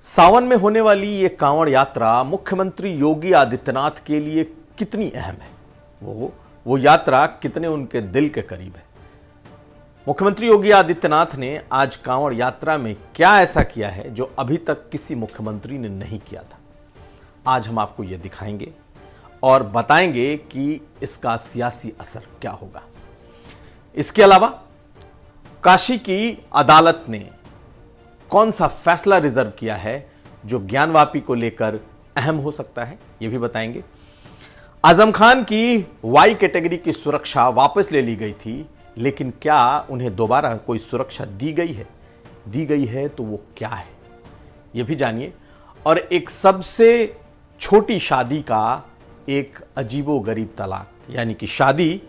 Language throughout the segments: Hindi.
सावन में होने वाली ये कांवड़ यात्रा मुख्यमंत्री योगी आदित्यनाथ के लिए कितनी अहम है, वो यात्रा कितने उनके दिल के करीब है। मुख्यमंत्री योगी आदित्यनाथ ने आज कांवड़ यात्रा में क्या ऐसा किया है जो अभी तक किसी मुख्यमंत्री ने नहीं किया था। आज हम आपको यह दिखाएंगे और बताएंगे कि इसका सियासी असर क्या होगा। इसके अलावा काशी की अदालत ने कौन सा फैसला रिजर्व किया है जो ज्ञानवापी को लेकर अहम हो सकता है, यह भी बताएंगे। आजम खान की वाई कैटेगरी की सुरक्षा वापस ले ली गई थी, लेकिन क्या उन्हें दोबारा कोई सुरक्षा दी गई है तो वो क्या है, यह भी जानिए। और एक सबसे छोटी शादी का एक अजीबोगरीब तलाक, यानी कि शादी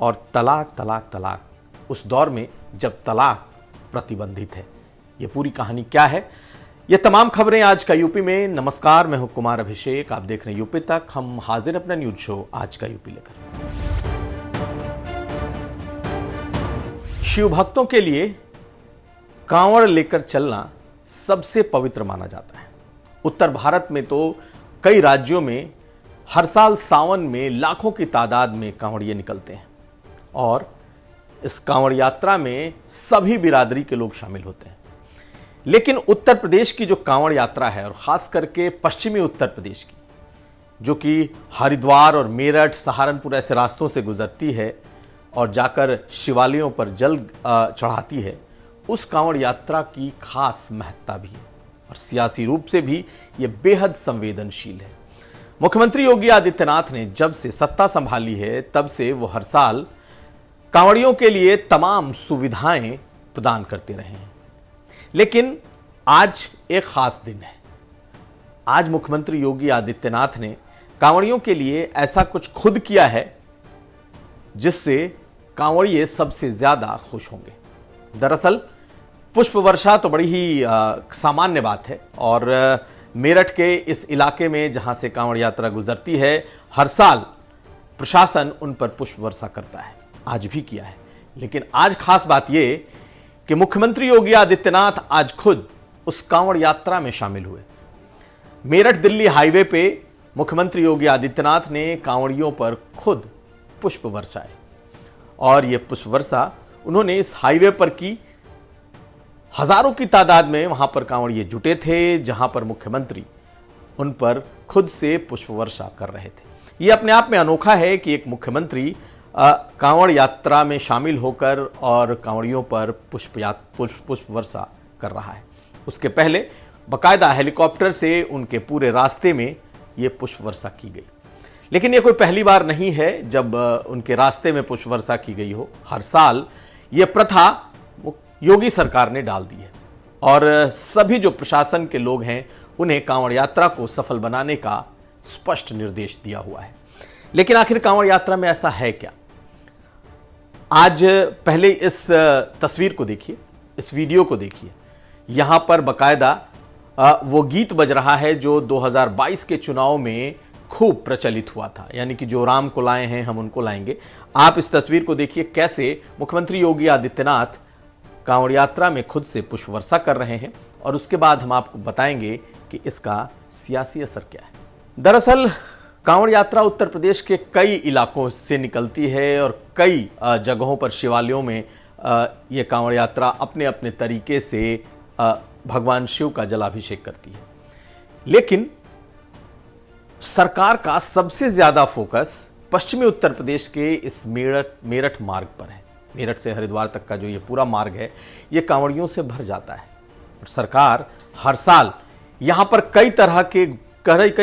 और तलाक उस दौर में जब तलाक प्रतिबंधित है, यह पूरी कहानी क्या है। यह तमाम खबरें आज का यूपी में। नमस्कार, मैं हूं कुमार अभिषेक, आप देख रहे हैं यूपी तक। हम हाजिर अपना न्यूज शो आज का यूपी लेकर। शिव भक्तों के लिए कांवड़ लेकर चलना सबसे पवित्र माना जाता है। उत्तर भारत में तो कई राज्यों में हर साल सावन में लाखों की तादाद में कांवड़िए निकलते हैं और इस कांवड़ यात्रा में सभी बिरादरी के लोग शामिल होते हैं। लेकिन उत्तर प्रदेश की जो कांवड़ यात्रा है, और खास करके पश्चिमी उत्तर प्रदेश की, जो कि हरिद्वार और मेरठ, सहारनपुर ऐसे रास्तों से गुजरती है और जाकर शिवालयों पर जल चढ़ाती है, उस कांवड़ यात्रा की खास महत्ता भी है और सियासी रूप से भी यह बेहद संवेदनशील है। मुख्यमंत्री योगी आदित्यनाथ ने जब से सत्ता संभाली है, तब से वो हर साल कांवड़ियों के लिए तमाम सुविधाएं प्रदान करते रहे हैं। लेकिन आज एक खास दिन है। आज मुख्यमंत्री योगी आदित्यनाथ ने कांवड़ियों के लिए ऐसा कुछ खुद किया है जिससे कांवड़िए सबसे ज्यादा खुश होंगे। दरअसल पुष्प वर्षा तो बड़ी ही सामान्य बात है और मेरठ के इस इलाके में जहां से कांवड़ यात्रा गुजरती है, हर साल प्रशासन उन पर पुष्प वर्षा करता है, आज भी किया है। लेकिन आज खास बात यह कि मुख्यमंत्री योगी आदित्यनाथ आज खुद उस कांवड़ यात्रा में शामिल हुए। मेरठ दिल्ली हाईवे पे मुख्यमंत्री योगी आदित्यनाथ ने कांवड़ियों पर खुद पुष्प वर्षाए और यह पुष्प वर्षा उन्होंने इस हाईवे पर की। हजारों की तादाद में वहां पर कांवड़िए जुटे थे, जहां पर मुख्यमंत्री उन पर खुद से पुष्प वर्षा कर रहे थे। यह अपने आप में अनोखा है कि एक मुख्यमंत्री कांवड़ यात्रा में शामिल होकर और कांवड़ियों पर पुष्प वर्षा कर रहा है। उसके पहले बकायदा हेलीकॉप्टर से उनके पूरे रास्ते में यह पुष्प वर्षा की गई। लेकिन यह कोई पहली बार नहीं है जब उनके रास्ते में पुष्प वर्षा की गई हो। हर साल यह प्रथा योगी सरकार ने डाल दी है और सभी जो प्रशासन के लोग हैं उन्हें कांवड़ यात्रा को सफल बनाने का स्पष्ट निर्देश दिया हुआ है। लेकिन आखिर कांवड़ यात्रा में ऐसा है क्या? आज पहले इस तस्वीर को देखिए, इस वीडियो को देखिए। यहां पर बकायदा वो गीत बज रहा है जो 2022 के चुनाव में खूब प्रचलित हुआ था, यानी कि जो राम को लाए हैं हम उनको लाएंगे। आप इस तस्वीर को देखिए, कैसे मुख्यमंत्री योगी आदित्यनाथ कांवड़ यात्रा में खुद से पुष्प वर्षा कर रहे हैं और उसके बाद हम आपको बताएंगे कि इसका सियासी असर क्या है। दरअसल कांवड़ यात्रा उत्तर प्रदेश के कई इलाकों से निकलती है और कई जगहों पर शिवालयों में यह कांवड़ यात्रा अपने अपने तरीके से भगवान शिव का जलाभिषेक करती है। लेकिन सरकार का सबसे ज्यादा फोकस पश्चिमी उत्तर प्रदेश के इस मेरठ मार्ग पर है। मेरठ से हरिद्वार तक का जो ये पूरा मार्ग है, ये कांवड़ियों से भर जाता है और सरकार हर साल यहां पर कई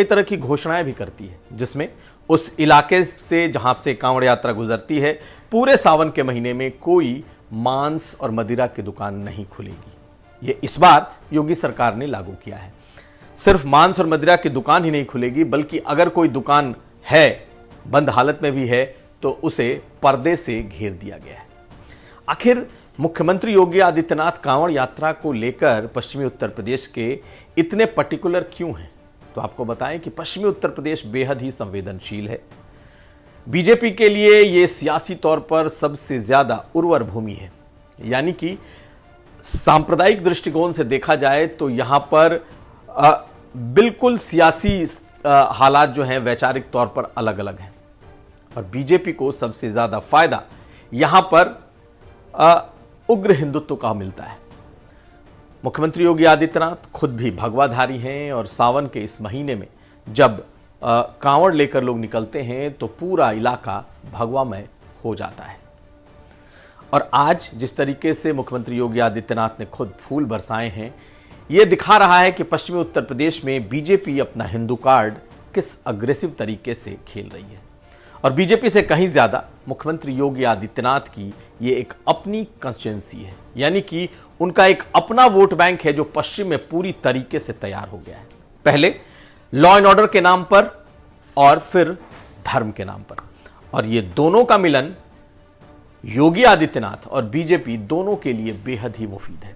तरह की घोषणाएं भी करती है, जिसमें उस इलाके से जहां से कांवड़ यात्रा गुजरती है, पूरे सावन के महीने में कोई मांस और मदिरा की दुकान नहीं खुलेगी। ये इस बार योगी सरकार ने लागू किया है। सिर्फ मांस और मदिरा की दुकान ही नहीं खुलेगी, बल्कि अगर कोई दुकान है, बंद हालत में भी है, तो उसे पर्दे से घेर दिया गया है। आखिर मुख्यमंत्री योगी आदित्यनाथ कांवड़ यात्रा को लेकर पश्चिमी उत्तर प्रदेश के इतने पर्टिकुलर क्यों हैं? तो आपको बताएं कि पश्चिमी उत्तर प्रदेश बेहद ही संवेदनशील है। बीजेपी के लिए यह सियासी तौर पर सबसे ज्यादा उर्वर भूमि है, यानी कि सांप्रदायिक दृष्टिकोण से देखा जाए तो यहां पर बिल्कुल सियासी हालात जो हैं वैचारिक तौर पर अलग अलग हैं और बीजेपी को सबसे ज्यादा फायदा यहां पर उग्र हिंदुत्व का मिलता है। मुख्यमंत्री योगी आदित्यनाथ खुद भी भगवाधारी हैं और सावन के इस महीने में जब कांवड़ लेकर लोग निकलते हैं तो पूरा इलाका भगवामय हो जाता है। और आज जिस तरीके से मुख्यमंत्री योगी आदित्यनाथ ने खुद फूल बरसाए हैं, यह दिखा रहा है कि पश्चिमी उत्तर प्रदेश में बीजेपी अपना हिंदू कार्ड किस अग्रेसिव तरीके से खेल रही है। और बीजेपी से कहीं ज्यादा मुख्यमंत्री योगी आदित्यनाथ की यह एक अपनी कंस्टिट्यूएंसी है, यानी कि उनका एक अपना वोट बैंक है जो पश्चिम में पूरी तरीके से तैयार हो गया है। पहले लॉ एंड ऑर्डर के नाम पर और फिर धर्म के नाम पर, और ये दोनों का मिलन योगी आदित्यनाथ और बीजेपी दोनों के लिए बेहद ही मुफीद है।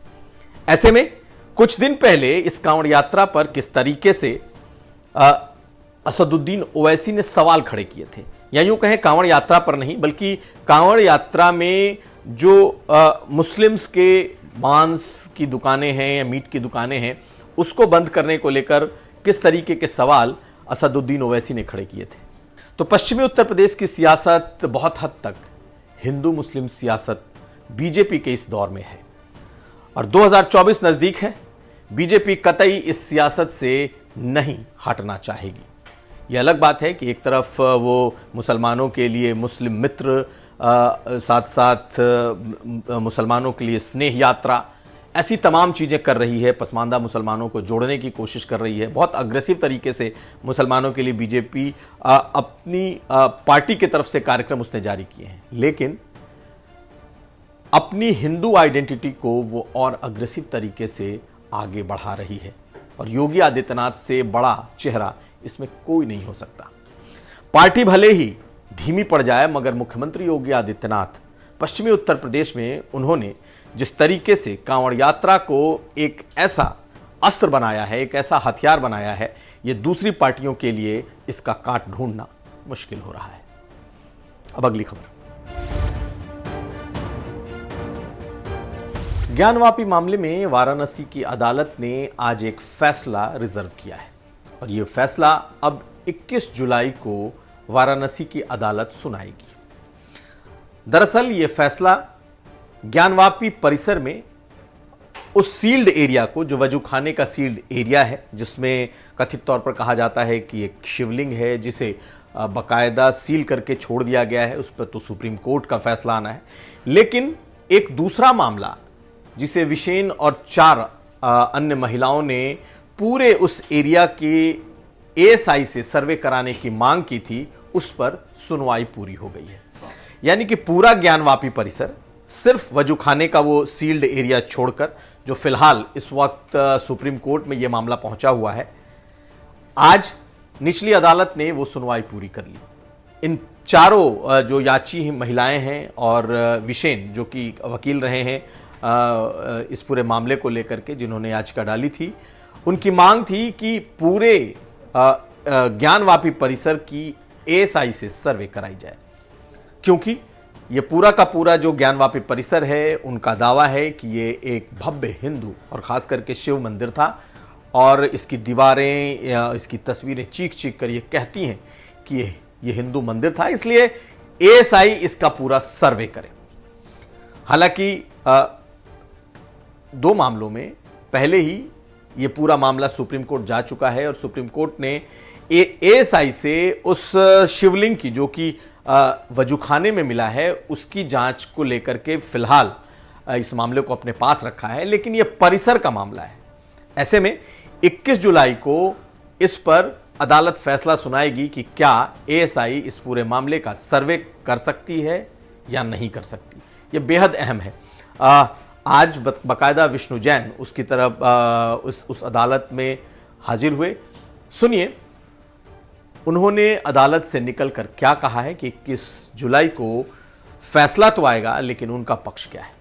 ऐसे में कुछ दिन पहले इस कांवड़ यात्रा पर किस तरीके से असदुद्दीन ओवैसी ने सवाल खड़े किए थे, या यूं कहें कांवड़ यात्रा पर नहीं बल्कि कांवड़ यात्रा में जो मुस्लिम्स के मांस की दुकानें हैं या मीट की दुकानें हैं उसको बंद करने को लेकर किस तरीके के सवाल असदुद्दीन ओवैसी ने खड़े किए थे। तो पश्चिमी उत्तर प्रदेश की सियासत बहुत हद तक हिंदू मुस्लिम सियासत बीजेपी के इस दौर में है और 2024 नजदीक है। बीजेपी कतई इस सियासत से नहीं हटना चाहेगी। यह अलग बात है कि एक तरफ वो मुसलमानों के लिए मुस्लिम मित्र, साथ साथ मुसलमानों के लिए स्नेह यात्रा, ऐसी तमाम चीज़ें कर रही है, पसमानदा मुसलमानों को जोड़ने की कोशिश कर रही है। बहुत अग्रेसिव तरीके से मुसलमानों के लिए बीजेपी अपनी पार्टी की तरफ से कार्यक्रम उसने जारी किए हैं, लेकिन अपनी हिंदू आइडेंटिटी को वो और अग्रेसिव तरीके से आगे बढ़ा रही है और योगी आदित्यनाथ से बड़ा चेहरा इसमें कोई नहीं हो सकता। पार्टी भले ही धीमी पड़ जाए मगर मुख्यमंत्री योगी आदित्यनाथ पश्चिमी उत्तर प्रदेश में उन्होंने जिस तरीके से कांवड़ यात्रा को एक ऐसा अस्त्र बनाया है, एक ऐसा हथियार बनाया है, यह दूसरी पार्टियों के लिए इसका काट ढूंढना मुश्किल हो रहा है। अब अगली खबर। ज्ञानवापी मामले में वाराणसी की अदालत ने आज एक फैसला रिजर्व किया है और यह फैसला अब 21 जुलाई को वाराणसी की अदालत सुनाएगी। दरअसल यह फैसला ज्ञानवापी परिसर में उस सील्ड एरिया को, जो वजूखाने का सील्ड एरिया है, जिसमें कथित तौर पर कहा जाता है कि एक शिवलिंग है जिसे बाकायदा सील करके छोड़ दिया गया है, उस पर तो सुप्रीम कोर्ट का फैसला आना है। लेकिन एक दूसरा मामला जिसे विशेन और 4 अन्य महिलाओं ने पूरे उस एरिया के एएसआई से सर्वे कराने की मांग की थी, उस पर सुनवाई पूरी हो गई है। यानी कि पूरा ज्ञानवापी परिसर, सिर्फ वजूखाने का वो सील्ड एरिया छोड़कर, जो फिलहाल इस वक्त सुप्रीम कोर्ट में यह मामला पहुंचा हुआ है, आज निचली अदालत ने वो सुनवाई पूरी कर ली। इन चारों जो याची महिलाएं हैं और विशेन जो कि वकील रहे हैं इस पूरे मामले को लेकर के, जिन्होंने याचिका डाली थी, उनकी मांग थी कि पूरे ज्ञानवापी परिसर की एएसआई से सर्वे कराई जाए, क्योंकि ये पूरा का पूरा जो ज्ञानवापी परिसर है, उनका दावा है कि ये एक भव्य हिंदू और खास करके शिव मंदिर था और इसकी दीवारें या इसकी तस्वीरें चीख चीख कर ये कहती हैं कि ये हिंदू मंदिर था, इसलिए एएसआई इसका पूरा सर्वे करे। हालांकि 2 मामलों में पहले ही ये पूरा मामला सुप्रीम कोर्ट जा चुका है और सुप्रीम कोर्ट ने एएसआई से उस शिवलिंग की, जो कि वजूखाने में मिला है, उसकी जांच को लेकर के फिलहाल इस मामले को अपने पास रखा है। लेकिन यह परिसर का मामला है। ऐसे में 21 जुलाई को इस पर अदालत फैसला सुनाएगी कि क्या एएसआई इस पूरे मामले का सर्वे कर सकती है या नहीं कर सकती। यह बेहद अहम है। आज बाकायदा विष्णु जैन उसकी तरफ उस अदालत में हाजिर हुए। सुनिए उन्होंने अदालत से निकलकर क्या कहा है कि 21 जुलाई को फैसला तो आएगा, लेकिन उनका पक्ष क्या है।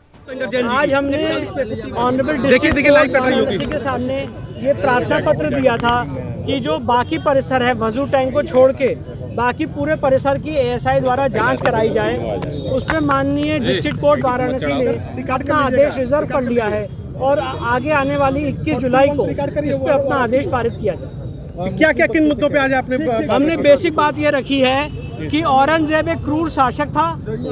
आज हमने ऑनरेबल डिस्ट्रिक्ट वाराणसी के सामने ये प्रार्थना पत्र दिया था कि जो बाकी परिसर है वजू टैंक को छोड़ के बाकी पूरे परिसर की एएसआई द्वारा जांच कराई जाए। उसमें माननीय डिस्ट्रिक्ट कोर्ट वाराणसी ने अपना आदेश रिजर्व कर लिया है और आगे आने वाली 21 जुलाई को इस पर अपना आदेश पारित किया जाए। क्या क्या किन मुद्दों पे आज आपने हमने बेसिक बात ये रखी है कि औरंगजेब एक क्रूर शासक था।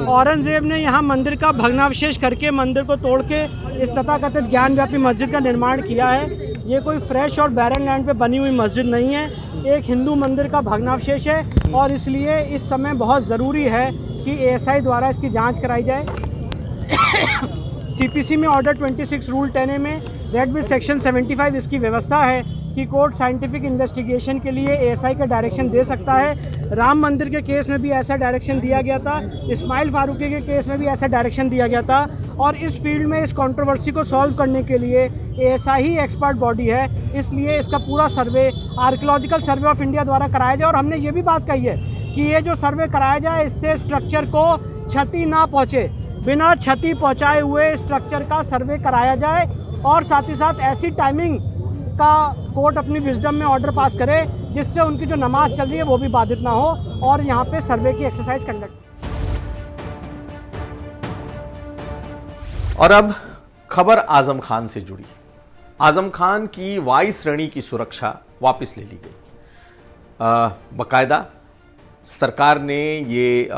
औरंगजेब ने यहाँ मंदिर का भग्नावशेष करके, मंदिर को तोड़ के इस तथाकथित ज्ञानव्यापी मस्जिद का निर्माण किया है। ये कोई फ्रेश और बैरन लैंड पे बनी हुई मस्जिद नहीं है, एक हिंदू मंदिर का भग्नावशेष है और इसलिए इस समय बहुत ज़रूरी है कि एएसआई द्वारा इसकी जाँच कराई जाए। सीपीसी में ऑर्डर 26 रूल 10A में रेड विद सेक्शन 75 इसकी व्यवस्था है कि कोर्ट साइंटिफिक इन्वेस्टिगेशन के लिए एएसआई का डायरेक्शन दे सकता है। राम मंदिर के केस में भी ऐसा डायरेक्शन दिया गया था, इस्माइल फारूकी के केस में भी ऐसा डायरेक्शन दिया गया था और इस फील्ड में इस कंट्रोवर्सी को सॉल्व करने के लिए एएसआई ही एक्सपर्ट बॉडी है। इसलिए इसका पूरा सर्वे आर्कियोलॉजिकल सर्वे ऑफ इंडिया द्वारा कराया जाए और हमने ये भी बात कही है कि ये जो सर्वे कराया जाए इससे स्ट्रक्चर को क्षति ना पहुँचे, बिना क्षति पहुँचाए हुए स्ट्रक्चर का सर्वे कराया जाए और साथ ही साथ ऐसी टाइमिंग का कोर्ट अपनी विजडम में ऑर्डर पास करे जिससे उनकी जो नमाज चल रही है वो भी बाधित ना हो और यहाँ पे सर्वे की एक्सरसाइज कंडक्ट। और अब खबर आजम खान से जुड़ी। आजम खान की वायु श्रेणी की सुरक्षा वापस ले ली गई। बकायदा सरकार ने ये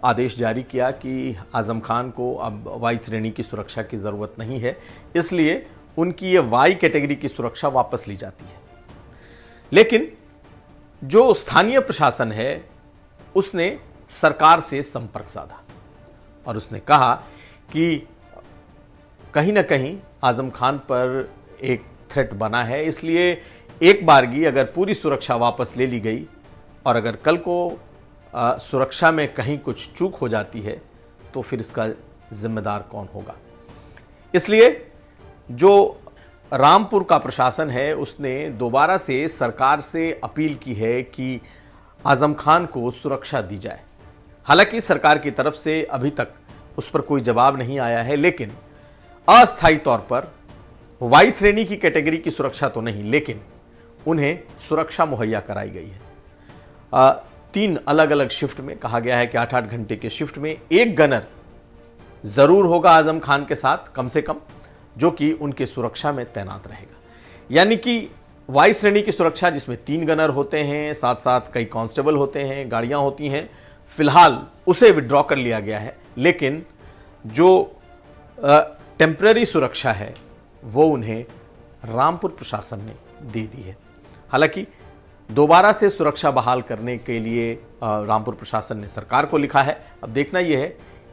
आदेश जारी किया कि आजम खान को अब वायु श्रेणी की सुरक्षा की जरूरत नहीं है, इसलिए उनकी ये वाई कैटेगरी की सुरक्षा वापस ली जाती है। लेकिन जो स्थानीय प्रशासन है उसने सरकार से संपर्क साधा और उसने कहा कि कहीं ना कहीं आजम खान पर एक थ्रेट बना है, इसलिए एक बारगी अगर पूरी सुरक्षा वापस ले ली गई और अगर कल को सुरक्षा में कहीं कुछ चूक हो जाती है तो फिर इसका जिम्मेदार कौन होगा। इसलिए जो रामपुर का प्रशासन है उसने दोबारा से सरकार से अपील की है कि आजम खान को सुरक्षा दी जाए। हालांकि सरकार की तरफ से अभी तक उस पर कोई जवाब नहीं आया है, लेकिन अस्थायी तौर पर वायु श्रेणी की कैटेगरी की सुरक्षा तो नहीं, लेकिन उन्हें सुरक्षा मुहैया कराई गई है। 3 अलग अलग शिफ्ट में कहा गया है कि 8-8 घंटे के शिफ्ट में एक गनर जरूर होगा आजम खान के साथ कम से कम, जो कि उनके सुरक्षा में तैनात रहेगा। यानी कि वायु श्रेणी की सुरक्षा जिसमें 3 गनर होते हैं, साथ साथ कई कांस्टेबल होते हैं, गाड़ियां होती हैं, फिलहाल उसे विड्रॉ कर लिया गया है। लेकिन जो टेम्पररी सुरक्षा है वो उन्हें रामपुर प्रशासन ने दे दी है। हालांकि दोबारा से सुरक्षा बहाल करने के लिए रामपुर प्रशासन ने सरकार को लिखा है। अब देखना यह है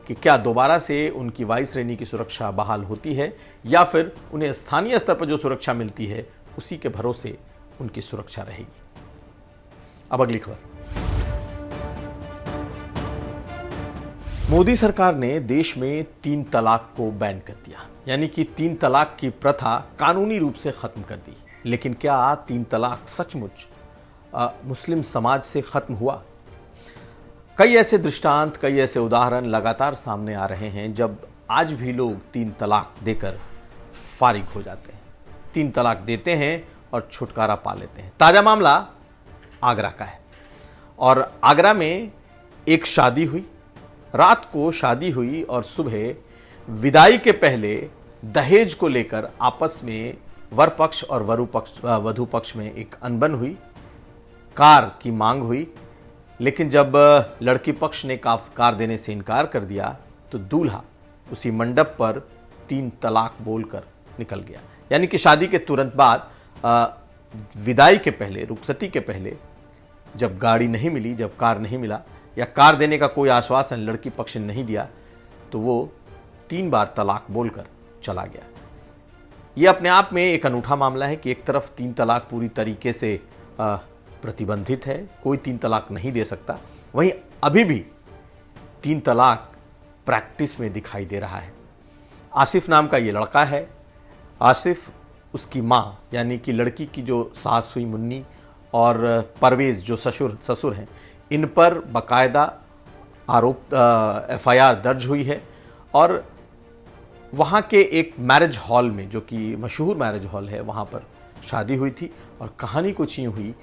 कि क्या दोबारा से उनकी वायु श्रेणी की सुरक्षा बहाल होती है या फिर उन्हें स्थानीय स्तर पर जो सुरक्षा मिलती है उसी के भरोसे उनकी सुरक्षा रहेगी। अब अगली खबर। मोदी सरकार ने देश में 3 तलाक को बैन कर दिया, यानी कि 3 तलाक की प्रथा कानूनी रूप से खत्म कर दी। लेकिन क्या 3 तलाक सचमुच मुस्लिम समाज से खत्म हुआ? कई ऐसे दृष्टांत, कई ऐसे उदाहरण लगातार सामने आ रहे हैं जब आज भी लोग 3 तलाक देकर फारिग हो जाते हैं, 3 तलाक देते हैं और छुटकारा पा लेते हैं। ताजा मामला आगरा का है और आगरा में एक शादी हुई, रात को शादी हुई और सुबह विदाई के पहले दहेज को लेकर आपस में वर पक्ष और वधु पक्ष में एक अनबन हुई, कार की मांग हुई। लेकिन जब लड़की पक्ष ने कार देने से इनकार कर दिया तो दूल्हा उसी मंडप पर 3 तलाक बोलकर निकल गया। यानी कि शादी के तुरंत बाद विदाई के पहले, रुखसती के पहले जब गाड़ी नहीं मिली, जब कार नहीं मिला या कार देने का कोई आश्वासन लड़की पक्ष ने नहीं दिया तो वो 3 बार तलाक बोलकर चला गया। ये अपने आप में एक अनूठा मामला है कि एक तरफ 3 तलाक पूरी तरीके से प्रतिबंधित है, कोई 3 तलाक नहीं दे सकता, वहीं अभी भी 3 तलाक प्रैक्टिस में दिखाई दे रहा है। आसिफ नाम का ये लड़का है। आसिफ, उसकी माँ यानी कि लड़की की जो सास हुई मुन्नी और परवेज जो ससुर हैं, इन पर बाकायदा FIR दर्ज हुई है और वहाँ के एक मैरिज हॉल में, जो कि मशहूर मैरिज हॉल है, वहाँ पर शादी हुई थी। और कहानी कुछ यूँ हुई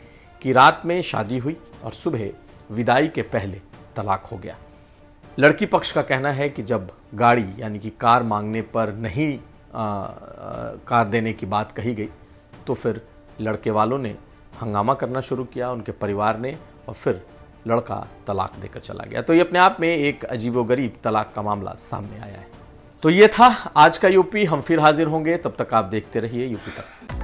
कि रात में शादी हुई और सुबह विदाई के पहले तलाक हो गया। लड़की पक्ष का कहना है कि जब गाड़ी यानी कि कार मांगने पर नहीं कार देने की बात कही गई तो फिर लड़के वालों ने हंगामा करना शुरू किया, उनके परिवार ने, और फिर लड़का तलाक देकर चला गया। तो ये अपने आप में एक अजीबोगरीब तलाक का मामला सामने आया है। तो ये था आज का यूपी। हम फिर हाजिर होंगे, तब तक आप देखते रहिए यूपी तक।